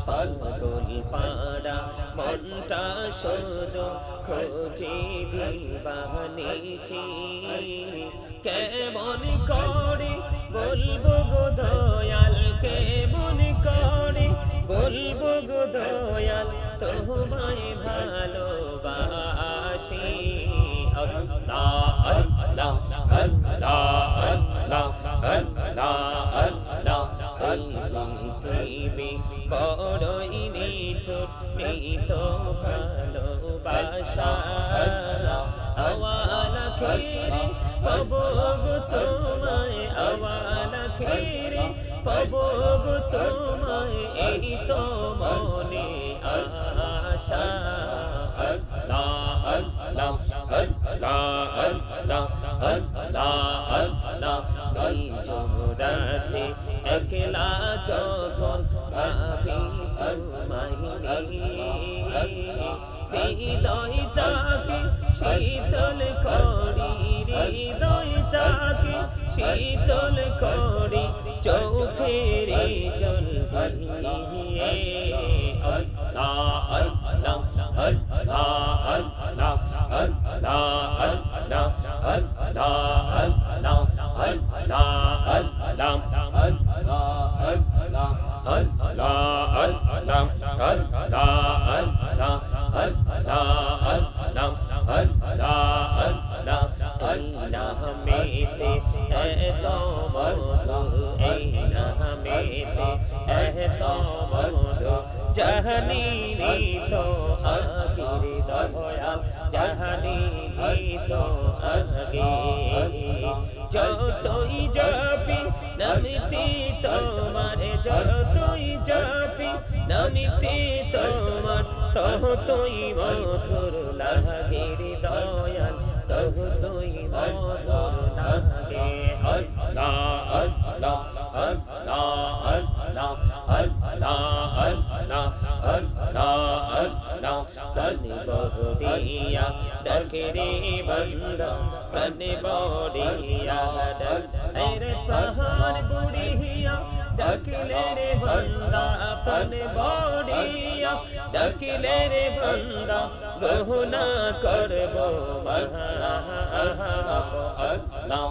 পাগল পাড়া মনটা শুধু খোঁজে দিবানিশি কেমন করে বলবো গো দয়াল কেমন করে বলবো গো দয়াল তোমায় ভালোবাসি আল্লাহ আল্লাহ আল্লাহ আল্লাহ আল্লাহ আল্লাহ এই পৃথিবী বড়ই নিঠুর নেই তো ভালোবাসা আওয়ালা খেরে পাবো গো তোমায় আওয়ালা খেরে পাবো গো তোমায় এই তো মনে আশা আল্লাহ আল্লাহ আল্লাহ আল্লাহ আল্লাহ আল্লাহ এই জোড়াতে একলা যখন ভাবি তোমায় হৃদয়টাকে শীতল করি হৃদয়টাকে শীতল করি চোখের জল দিয়ে আল্লাহ আল্লাহ আল্লাহ আল্লাহ আল্লাহ আল্লাহ আল্লাহ আল্লাহ আল্লাহ আল্লাহ জাহানি তো আখির দয়াল জাহানি তো আগে যতই যাবি নামটি তোমার যতই যাবি নামটি তোমার ততই মধুর লাগে দয়াল ততই মধুর লাগে আল্লাহ আল্লাহ আল্লাহ আল্লাহ আল্লাহ আল্লাহ আল্লাহ আল্লাহ প্রাণে বড়িয়া ডাকে রে বান্দা প্রাণে বড়িয়া ডাকে রে পাহাড় বুড়িয়া ডাকিলে রে বান্দা প্রাণে বড়িয়া ডাকিলে রে বান্দা গহনা করব আল্লাহ আল্লাহ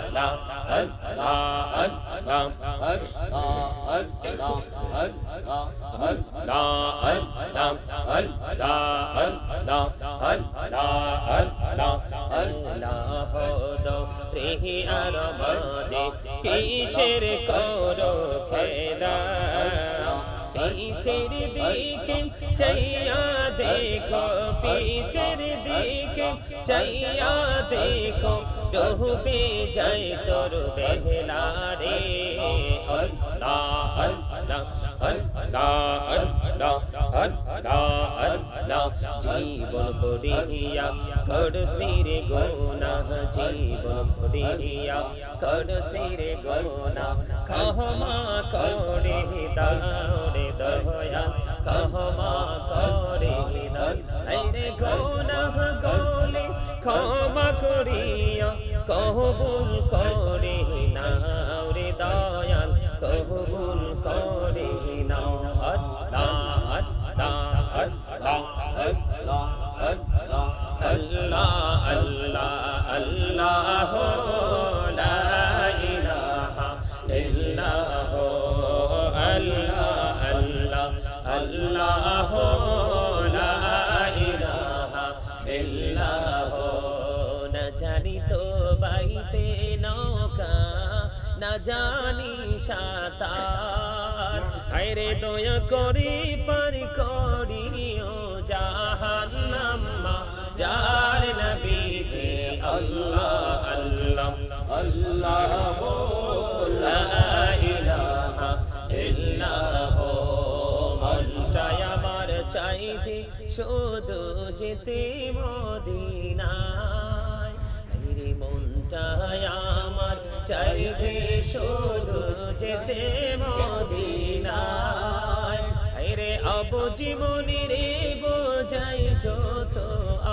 আল্লাহ আল্লাহ কিসের করো খেলা পিছের দিকে চাইয়া দেখো পিছের দিকে চাইয়া দেখো ডুবে যায় তোর বেহলা রে আল্লাহ আল্লাহ আল্লাহ আল্লাহ আল্লাহ আল্লাহ জীবন পড়িয়া করছি রে গুনাহ জীবন পড়িয়া করছি রে গুনাহ ক্ষমা করে দাও রে দয়াল ক্ষমা করে দাও রে গুনাহ গলে ক্ষমা করিয়া কবুল করে নাও রে দয়াল কবুল করে নাও আল্লাহ আল্লাহ আল্লাহ আল্লাহ আল্লাহ আল্লাহ আল্লাহ লা ইলাহা ইল্লাল্লাহ আল্লাহ আল্লাহ আল্লাহ লা ইলাহা ইল্লাল্লাহ না জানি তো বাইতে নৌকা না জানি সাঁতার আরে দয়া করি পার করিও জাহান্নাম যার নবীজি আল্লাহ আল্লাহ আল্লাহ লা ইলাহা ইল্লাল্লাহ মনটাই আমার চাইছে শুধু যেতে মদিনায় রে মনটাই আমার চাইছে শুধু যেতে মদিনায় রে অবুঝি মনি রে বোঝা যত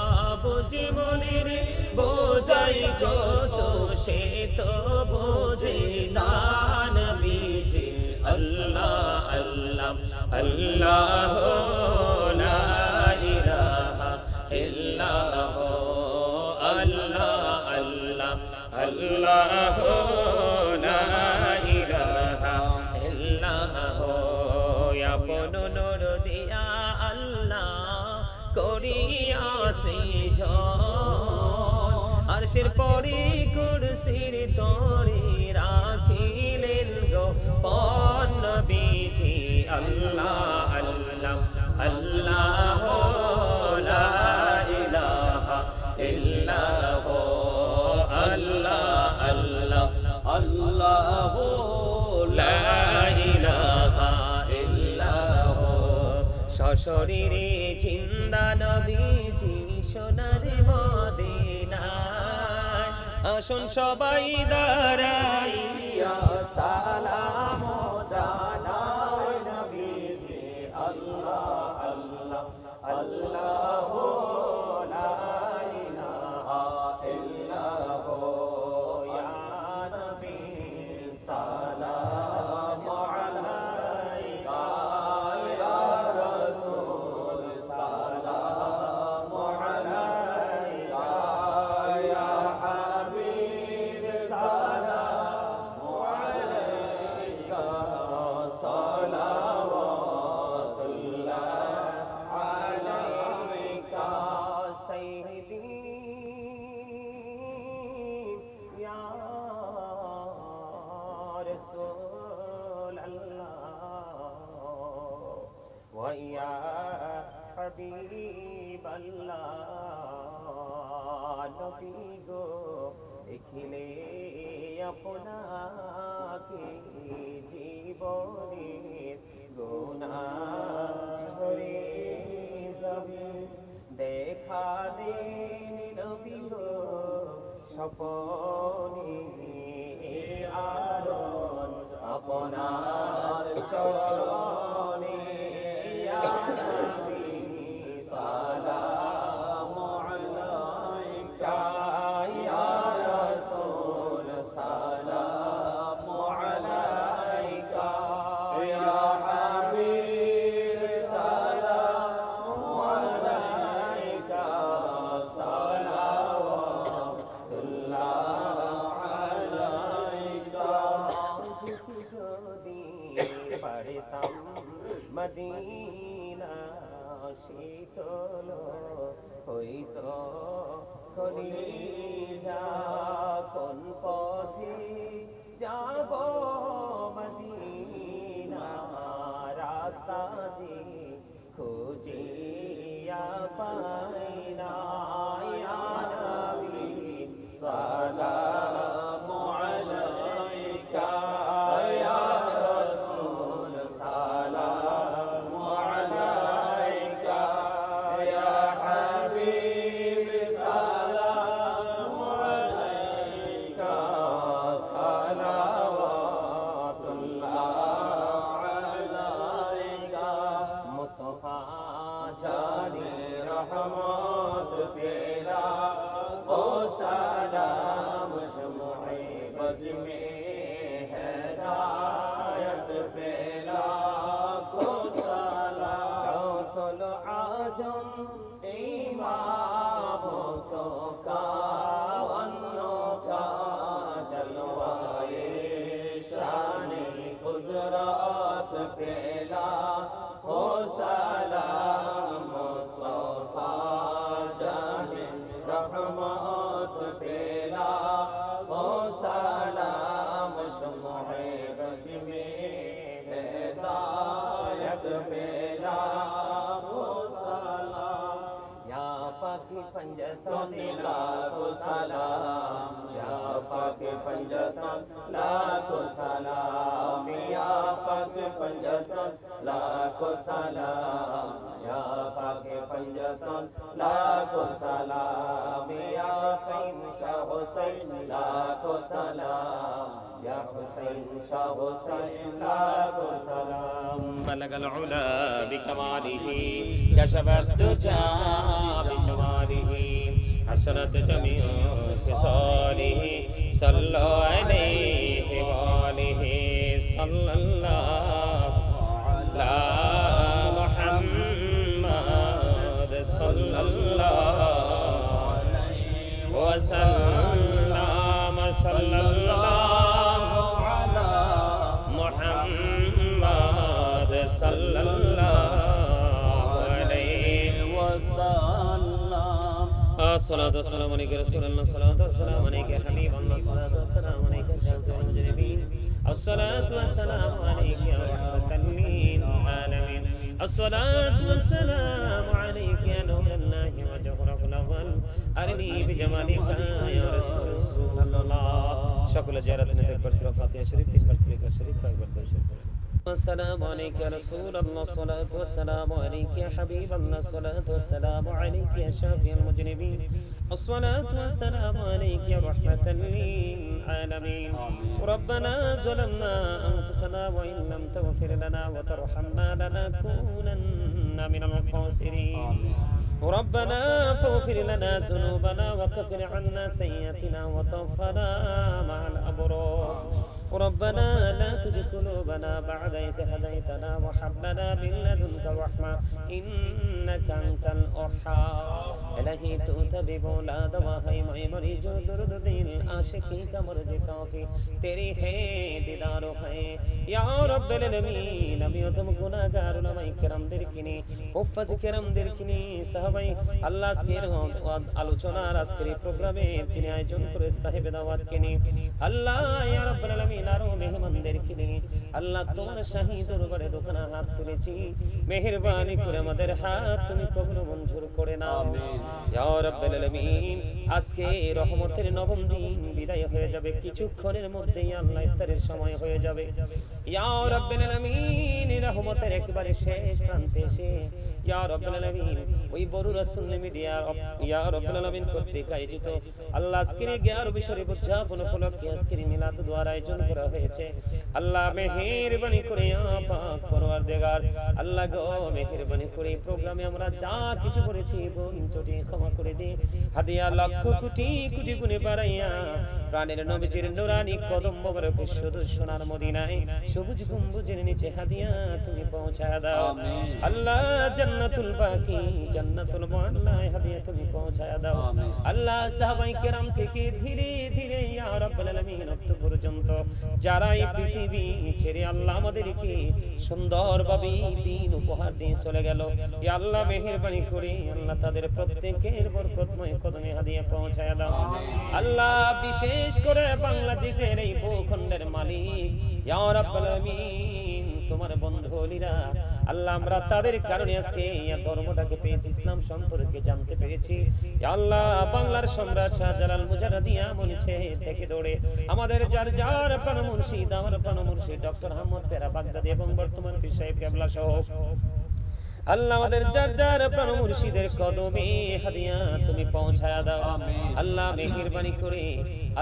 আবুজ মনের বোঝাই যত সে তো বোঝে না নবীজি আল্লাহ আল্লাহ আল্লাহ লা ইলাহা ইল্লাল্লাহ আল্লাহ আল্লাহ আল্লাহ লা ইলাহা ইল্লাল্লাহ আপন নূর দিয়া আল্লাহ করিয়া সৃজন আরশের পরে কুরসির তরে রাখিলেন গো পন নবীজি আল্লাহ আল্লাহ আল্লাহ লা ইলাহা ইল্লাল্লাহ আল্লাহ আল্লাহ আল্লাহ লা ইলাহা ইল্লাল্লাহ সশরীরে জিন্দা নবীজি সোনার মদিনায় আসুন সবাই দাঁড়াইয়া সালাম জানাই নবীজি আল্লাহ আল্লাহ আল্লাহ লা ইলাহা ইল্লাল্লাহ ইয়া নবী সালাম আলাইকা ইয়া রাসূল সালাম আলাইকা ইয়া হাবিব সালাম আলাইকা সালাওয়াতুল্লাহ আলাইকা সাইয়্যিদি ইয়া রাসূল আল্লাহ ওয়া ইয়া হাবিব আল্লাহ নবী গো দেখিলে আপনাকে জীবনের গুনাহ ঝরে যাবে দেখা দিন নবী গো স্বপনে আরণ আপনার চরণে ইয়া নবী সালাম আলাইকা ইয়া রাসূল সালাম আলাইকা ইয়া হাবিব সালাম আলাইকা সালাওয়াতুল্লাহ আলাইকা যদি পারতাম মদিনা শীতল হইতো কলিজা কোন পথে যাব মদিনা রাস্তা যে খুঁজিয়া পাই না ইয়া নবী সালাম আলাইকা ইয়া রাসূল সালাম আলাইকা ইয়া হাবিব সালাম আলাইকা সালাওয়াতুল্লাহ আলাইকা মুস্তাফা জানে রহমত তেরা ও সালাম শমঈ বজ में हिदायत पेला को सलाम गौसल आजम इमामों का अन्नों का जलवाए शान कुदरत पेला हो सलाम मुस्तफा जाने रहमत पेला हो सलाम शमঈ बज में हिदायत पेला हो सलाम या पाकी पंजतन लाखो सलाम या पाकी पंजतन लाखो सलाम या पाकी पंजतन लाखो सलाम या पाकी पंजतन लाखो सलाम या हुसैन शाह हुसैन लाखो सलाम या हुसैन शाह हुसैन लाखो सलाम। بلغ العلا بكماله كشف الدجى بجماله حسنت جميع خصاله صلى عليه وآله صلى الله على محمد صلى الله عليه وسلم صلى الله على محمد صلى الله عليه وسلم الصلاة والسلام عليك رسول الله الصلاة والسلام عليك حبيب الله الصلاة والسلام عليك شافع المجرمين الصلاة والسلام عليك يا رحمة للعالمين الصلاة والسلام عليك يا نور الله وجهره الأول أرني بجمالك يا رسول الله شكل جارة نتكبر سورة فاتحة شريف تكبر سورة شريف فاكبر شريف السلام عليك يا رسول الله الصلاة والسلام عليك يا حبيب الله الصلاة والسلام عليك يا شافي المجرمين الصلاة والسلام عليك يا رحمة للعالمين ربنا ظلمنا أنفسنا وإن لم تغفر لنا وترحمنا لنكونن من الخاسرين ربنا فاغفر لنا ذنوبنا وكفر عنا سيئاتنا وتوفنا مع الأبرار ربنا لا تزغ قلوبنا بعد إذ هديتنا وهب لنا من لدنك رحمة إنك أنت الوهاب إلهي تؤت ببولاد وهي مری جو درد دل عاشقی کا مرج کافی تیری ہے دیدار ہے یا رب العالمین আমিও তুমি গুনাহগার উলামায়ে কেরামদের কিনে হুফাজ কেরামদের কিনে সাহাবায়ে আল্লাহ আজকের আলোচনার আজকের এই প্রোগ্রামে যিনি আয়োজন করে সাহেব দাওয়াত কিনে আল্লাহ ইয়া রাব্বুল আলামিন আরো মেহমানদের কিনে আল্লাহ তোমার শাহী দরবারে দোকানা হাত তুলেছি মেহেরবানি করে আমাদের হাত তুমি কবুল মঞ্জুর করে নাও আমিন ইয়া রাব্বুল আলামিন আজকে রহমতের নবম দিন বিদায় হয়ে যাবে কিছুক্ষণের মধ্যেই আল্লাহ ইফতারের সময় হয়ে যাবে ইয়া রাব্বুল আলামিন রহমতের একবারে শেষ প্রান্তে এসে ইয়া রাব্বুল আলামিন ওই বড় রাসূল মিডিয়া ইয়া রাব্বুল আলামিন কর্তৃক আয়োজিত আল্লাহ আজকের 11 শরীফ উদযাপন উপলক্ষে আজকের মিলাদ দোয়ার আয়োজন করা হয়েছে আল্লাহ মেহেরবানি করে পাক পরওয়ারদিগার আল্লাহ গো মেহেরবানি করে এই প্রোগ্রামে আমরা যা কিছু করেছি ভুল ত্রুটি ক্ষমা করে দে হাদিয়া লক্ষ কোটি কোটি গুণে বাড়াইয়া প্রাণের নবীজির নুরানি কদম মোবারক শুধু সোনার মদিনায় সবুজ গম্বুজের নিচে হাদিয়া তুমি পৌঁছায়া দাও আমিন আল্লাহ জান্নাতুল বাকি জান্নাতুল মুআল্লায় হাদিয়া তুমি পৌঁছায়া দাও আমিন আল্লাহ সাহাবায়ে কেরাম থেকে ধীরে ধীরে ইয়া রাব্বুল আলামিন অত পর্যন্ত যারা এই পৃথিবী ছেড়ে আল্লাহ আমাদেরকে সুন্দরভাবে দিন উপহার দিয়ে চলে গেল ইয়া আল্লাহ মেহেরবানি করে আল্লাহ তাদের প্রত্যেকের বরকতময় কদমে হাদিয়া পৌঁছায়া দাও আমিন আল্লাহ বিশেষ করে বাংলাদেশের এই ভূখণ্ডের মালিক ইয়া রাব্বুল আলামিন তোমার বন্ধুরা আল্লাহ আমরা তাদের কারণে আজকে এই ধর্মটাকে পেয়েছি ইসলাম সম্পর্কে জানতে পেরেছি ইয়া আল্লাহ বাংলার সম্রাট শাহজালাল মুজাহিদিয়া মনিছে থেকে দৌড়ে আমাদের যার যার প্রাণ মুর্শিদ আমার প্রাণ মুর্শিদ ডক্টর আহমদ পেরা বাগদাদি এবং বর্তমান পীর সাহেব কেবলা সহ আল্লাহ আমাদের যার যার প্রাণ মুর্শিদের কদমে হাদিয়া তুমি পৌঁছায়া দাও আমিন আল্লাহ মেহেরবানি করে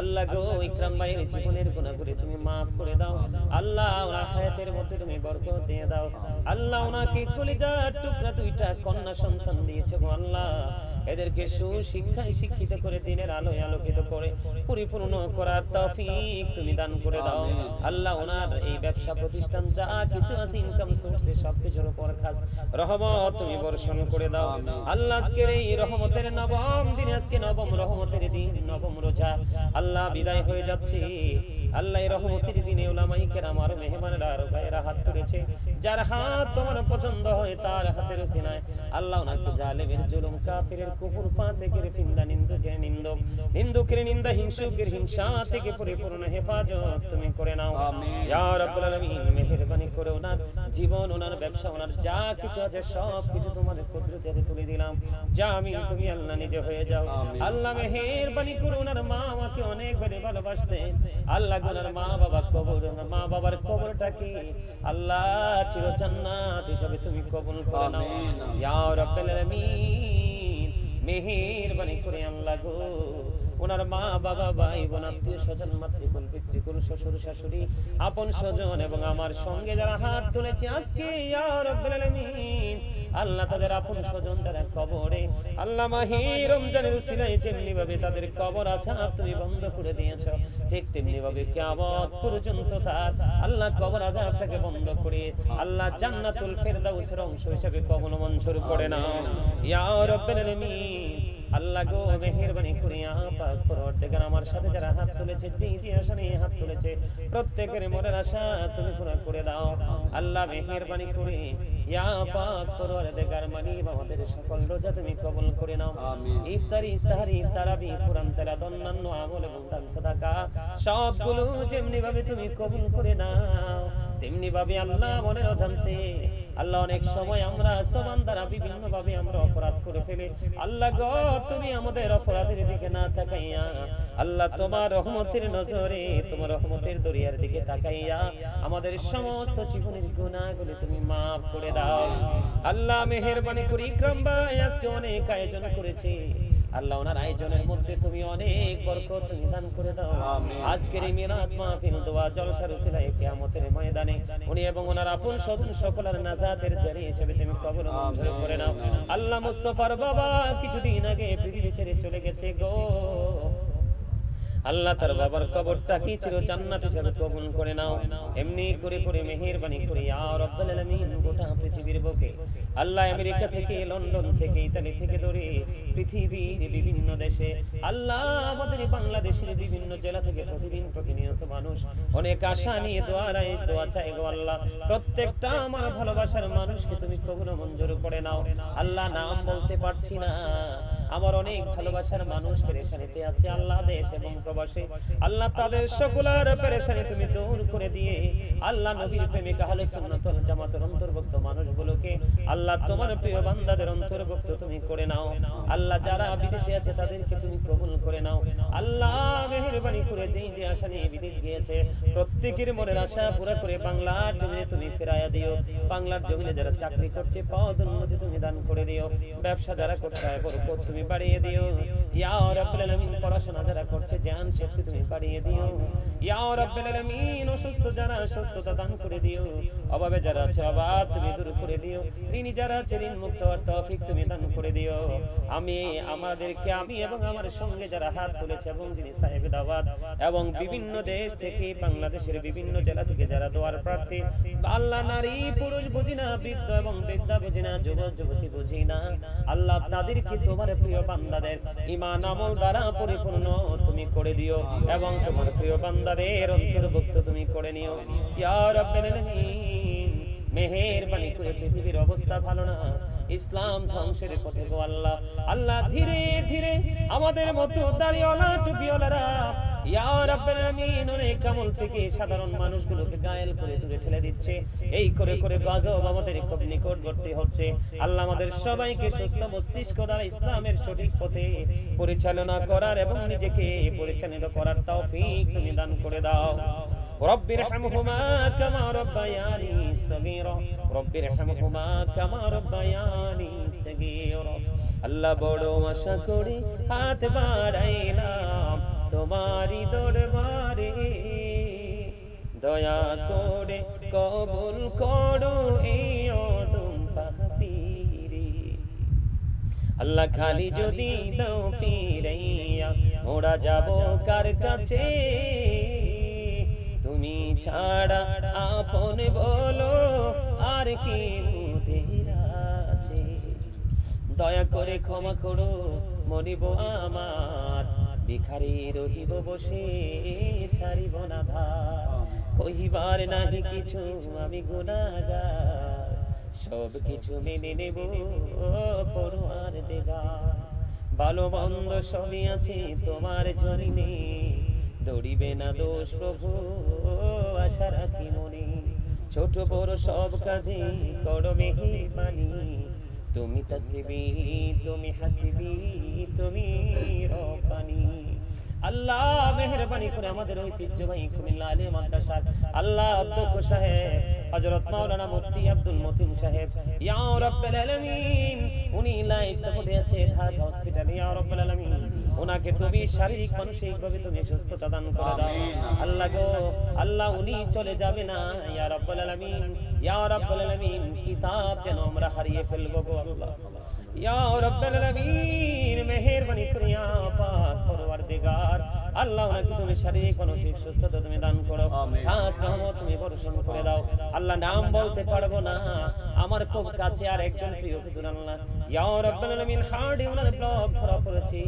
আল্লাহ গো ইকরাম ভাইয়ের জীবনের গুনাহগুলো তুমি maaf করে দাও আল্লাহ ওনার হায়াতের মধ্যে তুমি বরকত দিয়ে দাও আল্লাহ ওনাকে কলিজার টুকরা দুইটা কন্যা সন্তান দিয়েছো গো আল্লাহ এদেরকে সুশিক্ষায় শিক্ষিত করে দিনের আলোয় আলোকিত করে পরিপূর্ণ করার তৌফিক তুমি দান করে দাও আল্লাহ ওনার এই ব্যবসা প্রতিষ্ঠান যা কিছু আছে ইনকাম সোর্সে সবকিছুর উপর খাস রহমত তুমি বর্ষণ করে দাও আল্লাহ আজকের এই রহমতের নবম দিন আজকে নবম রহমতের দিন নবম রোজা আল্লাহ বিদায় হয়ে যাচ্ছে আল্লাহ এই রহমতের দিনে উলামায়ে কেরাম আর মেহমানরা আর ভাইরা হাত তুলেছে যার হাত তোমার পছন্দ হয় তার হাতের সিনায় আল্লাহ ওনাকে জালেমের জুলুম কাফিরের কুফর ফাসিকের ফিন্দা নিন্দুকের নিন্দুকের নিন্দা হিংসুকের হিংসা থেকে পরিপূর্ণ হেফাজত তুমি করে নাও আমিন ইয়া রাব্বুল আলামিন মেহেরবানি করে ওনার জীবন ওনার ব্যবসা ওনার যা কিছু আছে সব কিছু তোমাদের কুদরতে তুলে দিলাম যা আমিন তুমি আল্লাহ নিজে হয়ে যাও আল্লাহ মেহেরবানি করে ওনার মা আমাকে অনেক বেশি ভালোবাসতেন আল্লাহ ওনার মা বাবার কবরটাকে আল্লাহ চির জান্নাত হিসেবে তুমি কবুল করে নাও ইয়া রাব্বুল আলামিন মেহেরবানি করে আল্লাহ গো ওনার মা বাবা ভাই বোন আত্মীয় স্বজন মাতৃকুল পিতৃকুল শ্বশুর শাশুড়ি আপন স্বজন এবং আমার সঙ্গে যারা হাত তুলেছে আজকে ইয়া রাব্বুল আলামিন আল্লাহ তাদের আপন স্বজন যারা কবরে আল্লাহ মাহে রমজানের উসিলায় যেমনি ভাবে তাদের কবর আযাব তুমি বন্ধ করে দিয়েছো ঠিক তেমনি ভাবে কিয়ামত পর্যন্ত তার আল্লাহ কবর আযাবটাকে বন্ধ করে আল্লাহ জান্নাতুল ফেরদাউসের অংশ হিসেবে কবুল মঞ্জুর করে নাও ইয়া রাব্বুল আলামিন আল্লাহ গো মেহেরবানি করে পাক পরওয়ারদিগার আমার সাথে যারা হাত তুলেছে যে আশা নিয়ে হাত তুলেছে প্রত্যেকের মনের আশা তুমি পুরো করে দাও আল্লাহ মেহেরবানি করে ইয়া পাক পরওয়ারদিগার মানি আমাদের সকল রোজা তুমি কবুল করে নাও আমিন ইফতারি সাহরি তারাবি কুরআন তেলাওয়াত অন্যান্য আমল এবং দান সাদাকা সবগুলো যেমনি ভাবে তুমি কবুল করে নাও তেমনি ভাবে আল্লাহ মনের অজান্তে আল্লাহ অনেক সময় আমরা সমান দ্বারা বিভিন্ন ভাবে আমরা অপরাধ করে ফেলে আল্লাহ গো তুমি আমাদের অপরাধের দিকে না তাকাইয়া আল্লাহ তোমার রহমতের নজরে তোমার রহমতের দরিয়ার দিকে তাকাইয়া আমাদের সমস্ত জীবনের গুনাহগুলো তুমি maaf করে দাও আল্লাহ মেহেরবানি করে ইকরাম ভাই আজকে অনেক আয়োজন করেছে আল্লাহ ওনার আয়োজনের মধ্যে তুমি অনেক বরকত তুমি দান করে দাও আজকের এই মিলাদ মাহফিল দোয়া জলসার উসিলায় কিয়ামতের ময়দানে উনি এবং ওনার আপন স্বজন সকলের নাজাতের জারি হিসেবে তুমি কবুল মঞ্জুর করে নাও আল্লাহ মুস্তাফার বাবা কিছুদিন আগে পৃথিবী ছেড়ে চলে গেছে গো আল্লাহ তার বাবার কবরটা কি চির জান্নাত হিসেবে কবুল করে নাও এমনি করে করে মেহেরবানি করে ইয়া রাব্বুল আলামিন গোটা পৃথিবীর বুকে আল্লাহ আমেরিকা থেকে লন্ডন থেকে ইতালি থেকে ধরে পৃথিবীর বিভিন্ন দেশে আল্লাহ আমাদের বাংলাদেশের বিভিন্ন জেলা থেকে প্রতিদিন প্রতিনিয়ত মানুষ অনেক আশা নিয়ে দোয়া চায় গো আল্লাহ প্রত্যেকটা আমার ভালোবাসার মানুষকে তুমি কবুল মঞ্জুর করে নাও আল্লাহ নাম বলতে পারছি না আমার অনেক ভালোবাসার মানুষ পেরেশানিতে আছে আল্লাহ দেশ এবং প্রবাসী আল্লাহ তাদের সকলের পেরেশানি তুমি দূর করে দিয়ে আল্লাহ নবীর প্রেমিক আহলে সুন্নাত ওয়াল জামাতের অন্তর্ভুক্ত মানুষগুলোকে আল্লাহ তোমার প্রিয় বান্দাদের অন্তর্ভুক্ত তুমি করে নাও আল্লাহ যারা বিদেশে আছে তাদেরকে তুমি কবুল করে নাও আল্লাহ মেহেরবানি করে যে আশা নিয়ে বিদেশ গিয়েছে প্রত্যেকের মনের আশা পুরো করে বাংলার জমিনে তুমি ফেরায়া দিও বাংলার জমিনে যারা চাকরি করছে পদোন্নতি তুমি দান করে দিও ব্যবসা যারা করছে বরকত তুমি বাড়িয়ে দিও ইয়া রাব্বুল আলামিন পড়াশোনা যারা করছে জ্ঞান শক্তি তুমি বাড়িয়ে দিও ইয়া রাব্বুল আলামিন অসুস্থ যারা সুস্থতা দান করে দিও অভাবে যারা আছে অভাব তুমি দূর করে দিও ঋণী যারা আছে ঋণ মুক্ত হওয়ার তৌফিক তুমি দান করে দিও আমি এবং আমার সঙ্গে যারা হাত তুলেছে এবং যিনি সাহেব দাওয়াত এবং বিভিন্ন দেশ থেকে বাংলাদেশের বিভিন্ন জেলা থেকে যারা দোয়ার প্রার্থী আল্লাহ নারী পুরুষ বুঝি না বৃদ্ধ এবং বৃদ্ধা বুঝি না যুবক যুবতী বুঝি না আল্লাহ তাদেরকে তোমার প্রিয় বান্দাদের ঈমান আমল দ্বারা পরিপূর্ণ তুমি করে দিও এবং তোমার প্রিয় বান্দাদের অন্তর্ভুক্ত তুমি করে নিও ইয়া রাব্বুল আলামিন মেহেরবানি করে পৃথিবীর অবস্থা ভালো না ইসলাম ধ্বংসের পথে গো আল্লাহ আল্লাহ ধীরে ধীরে আমাদের মতো দাড়িওয়ালা টুপিওয়ালারা ইয়া রাব্বুল আলামিন অনেক আমল থেকে সাধারণ মানুষগুলোকে গায়েল করে দূরে ঠেলে দিচ্ছে এই করে করে গজব আমাদের খুব নিকটবর্তী হচ্ছে আল্লাহ আমাদের সবাইকে সুস্থ মস্তিষ্ক দ্বারা ইসলামের সঠিক পথে পরিচালনা করার এবং নিজেকে পরিচালিত করার তৌফিক তুমি দান করে দাও رب ارحمهما كما ربياني صغيرا رب ارحمهما كما ربياني صغيرا আল্লাহ বড় আশা করি হাত বাড়াইলাম তোমারি দরবারে দয়া করে কবুল করো এই অদম পাপীরে আল্লাহ খালি যদি দাও ফিরাইয়া ওরা যাব কার কাছে তুমি ছাড়া আপন বলো আর কি মোদের আছে দয়া করে ক্ষমা করো মরিব আমার ভিখারি রহিব বসে ছাড়িব না ধার কহিবার নাহি কিছু আমি গুনাহগার সব কিছু মেনে নেব পরোয়ার দেগার ভালো মন্দ সবই আছে তোমার জমিনে দৌড়িবে না দোষ প্রভু আশা রাখি মনে ছোট বড় সব কাজে করো মেহেরবানি তুমি তাসবি তুমি হাসিবি তুমি রব্বানি আল্লাহ মেহেরবানি করে আমাদের ঐতিহ্যবাহী কুমিল্লা আলিয়া মাদ্রাসার আল্লাহ অধ্যক্ষ সাহেব হযরত মাওলানা মুফতি আব্দুল মতিন সাহেব, ইয়া রাব্বাল আলামিন, উনি লাইফ সাপোর্টে আছে ঢাকা হসপিটালে, ইয়া রাব্বাল আলামিন, ওনাকে তুমি শারীরিক মানসিকভাবে তুমি সুস্থতা দান করে দাও আল্লাহ গো। আল্লাহ উনি চলে যাবে না, ইয়া রাব্বাল আলামিন, ইয়া রাব্বাল আলামিন, কিতাব যেন আমরা হারিয়ে ফেলবো গো আল্লাহ, ইয়া রাব্বাল আলামিন, মেহেরবানি করে ইয়া পাক পরওয়ারদিগার আল্লাহ ওনাকে তুমি শারীরিক মানসিক সুস্থতা তুমি দান করো, খাস রহমত তুমি বর্ষণ করে দাও আল্লাহ। নাম বলতে পারবো না, আমার খুব কাছে আর একজন প্রিয় হুজুর আল্লাহ, ইয়া রাব্বাল আলামিন, হার্টে ওনার ব্লক ধরা পড়েছে,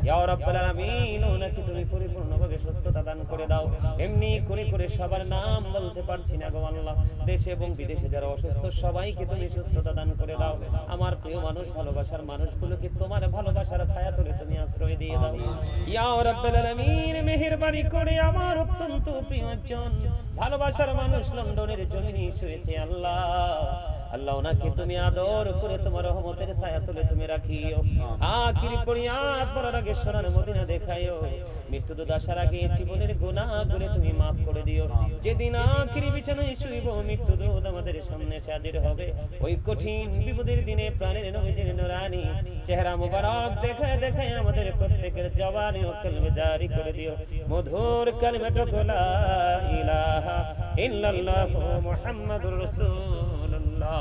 ইয়া রাব্বাল আলামিন, ওনাকে তুমি পরিপূর্ণভাবে সুস্থতা দান করে দাও। এমনি করে করে সবার নাম বলতে পারছি না গো আল্লাহ, দেশে এবং বিদেশে যারা অসুস্থ সবাইকে তুমি সুস্থতা দান করে দাও। আমার প্রিয় মানুষ, ভালোবাসার মানুষগুলোকে তোমার ভালোবাসার ছায়া তলে তুমি আশ্রয় দিয়ে দাও, ইয়া রাব্বাল আলামিন, মেহেরবানি করে আমার অত্যন্ত প্রিয় একজন ভালোবাসার মানুষ লন্ডনের জমিনে শুয়েছে আল্লাহ, আল্লাহ ওনাকে তুমি আদর করে তোমার রহমতের ছায়া তলে তুমি রাখিও, আখির ফরিয়াদ বলার আগে সোনার মদিনা দেখাইও, মৃত্যু আসার আগে জীবনের গুনাহগুলো তুমি মাফ করে দিও। যেদিন আখির বিছানায় শুইব, মৃত্যু দূত আমাদের সামনে হাজির হবে, ওই কঠিন বিপদের দিনে প্রাণের নবীজির নূরানি চেহারা মুবারক দেখায় দেখায় আমাদের প্রত্যেকের জবানে ও কলবে জারি করে দিও মধুর কালিমাটুকু লা ইলাহা ইল্লাল্লাহু মুহাম্মাদুর রাসূলুল্লাহ।